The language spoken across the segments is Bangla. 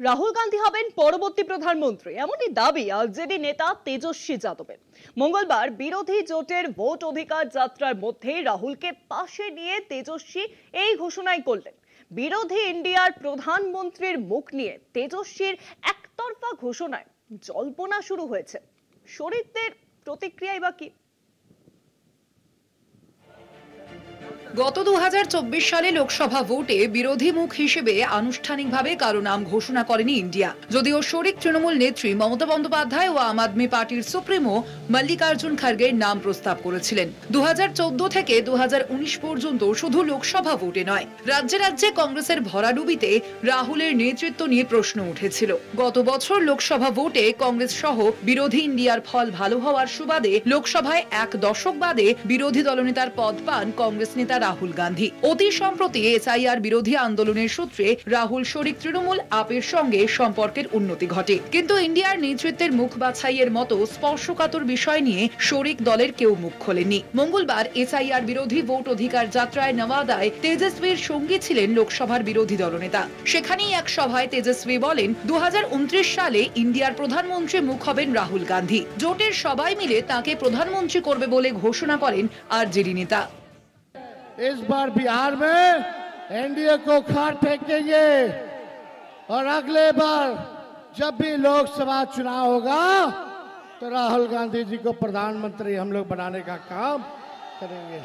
রাহুল গান্ধী হবেন পরবর্তী প্রধানমন্ত্রী, এমনই দাবি আরজেডি নেতা তেজস্বী যাদবের। মঙ্গলবার বিরোধী জোটের ভোট অধিকার যাত্রার মধ্যেই রাহুলকে পাশে নিয়ে তেজস্বী এই ঘোষণাই করলেন। বিরোধী ইন্ডিয়ার প্রধানমন্ত্রীর মুখ নিয়ে তেজস্বীর একতরফা ঘোষণায় জল্পনা শুরু হয়েছে। শরীরদের প্রতিক্রিয়াই বা কি? গত 2024 সালে লোকসভা ভোটে বিরোধী মুখ হিসেবে আনুষ্ঠানিকভাবে কারো নাম ঘোষণা করেনি ইন্ডিয়া। যদিও শরিক তৃণমূল নেত্রী মমতা বন্দ্যোপাধ্যায় ও আম আদমি পার্টির সুপ্রিমো মল্লিকার্জুন খার্গের নাম প্রস্তাব করেছিলেন। 2014 থেকে 2019 পর্যন্ত শুধু লোকসভা ভোটে নয়, রাজ্যে রাজ্যে কংগ্রেসের ভরাডুবিতে রাহুলের নেতৃত্ব নিয়ে প্রশ্ন উঠেছিল। গত বছর লোকসভা ভোটে কংগ্রেস সহ বিরোধী ইন্ডিয়ার ফল ভালো হওয়ার সুবাদে লোকসভায় এক দশক বাদে বিরোধী দলনেতার পদ পান কংগ্রেস নেতা রাহুল গান্ধী। অতি সম্প্রতি এসআইআর বিরোধী আন্দোলনের সূত্রে রাহুল শরিক তৃণমূল আপের সঙ্গে সম্পর্কের উন্নতি ঘটে। কিন্তু ইন্ডিয়ার নেতৃত্বের মুখ বাছাইয়ের মতো স্পর্শকাতর বিষয় নিয়ে শরিক দলের কেউ মুখ খোলেনি। মঙ্গলবার এসআইআর বিরোধী ভোট অধিকার যাত্রায় নওয়াদায় তেজস্বীর সঙ্গী ছিলেন লোকসভার বিরোধী দলনেতা। সেখানেই এক সভায় তেজস্বী বলেন, 2029 সালে ইন্ডিয়ার প্রধানমন্ত্রী মুখ হবেন রাহুল গান্ধী। জোটের সবাই মিলে তাকে প্রধানমন্ত্রী করবে বলে ঘোষণা করেন আরজেডি নেতা। इस बार बिहार में एनडीए को खाट फेंकेंगे और अगले बार जब भी लोकसभा चुनाव होगा तो राहुल गांधी जी को प्रधानमंत्री हम लोग बनाने का काम करेंगे।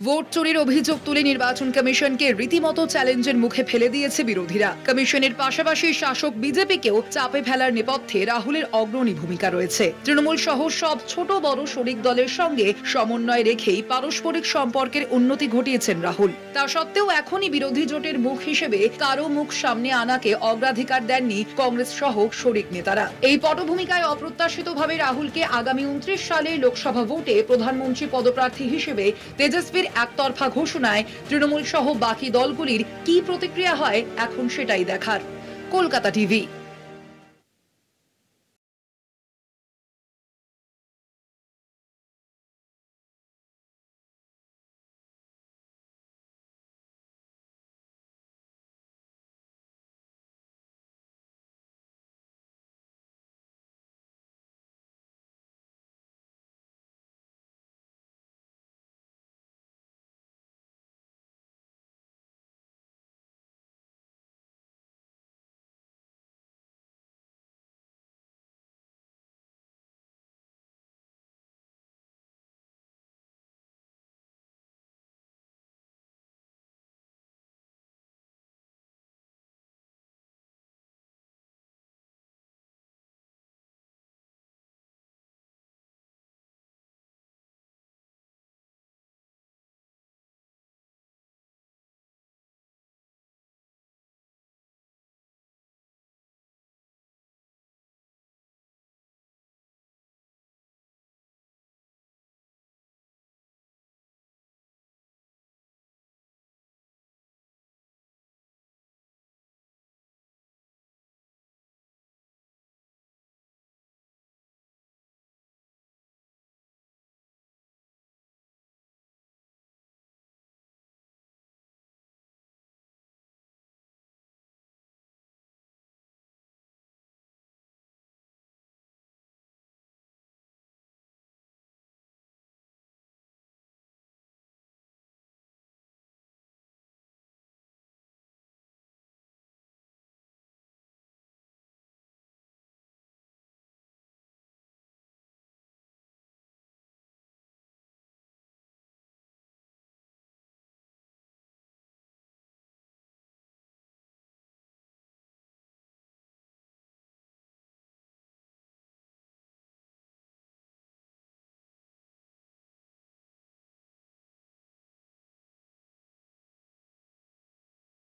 ভোট চুরির অভিযোগ তুলে নির্বাচন কমিশনকে রীতিমতো চ্যালেঞ্জের মুখে ফেলে দিয়েছে বিরোধীরা। কমিশনের পাশাপাশি শাসক বিজেপিকেও চাপে ফেলার নেপথ্যে রাহুলের অগ্রণী ভূমিকা রয়েছে। তৃণমূল সহ সব ছোট বড় শরিক দলের সঙ্গে সমন্বয় রেখেই পারস্পরিক সম্পর্কের উন্নতি ঘটিয়েছেন রাহুল। তা সত্ত্বেও এখনই বিরোধী জোটের মুখ হিসেবে কারো মুখ সামনে আনাকে অগ্রাধিকার দেননি কংগ্রেস সহ শরিক নেতারা। এই পটভূমিকায় অপ্রত্যাশিতভাবে রাহুলকে আগামী 29 সালে লোকসভা ভোটে প্রধানমন্ত্রী পদপ্রার্থী হিসেবে তেজস্বীর একতরফা ঘোষণায় তৃণমূল সহ বাকি দলগুলির কি প্রতিক্রিয়া হয় এখন সেটাই দেখার। কলকাতা টিভি।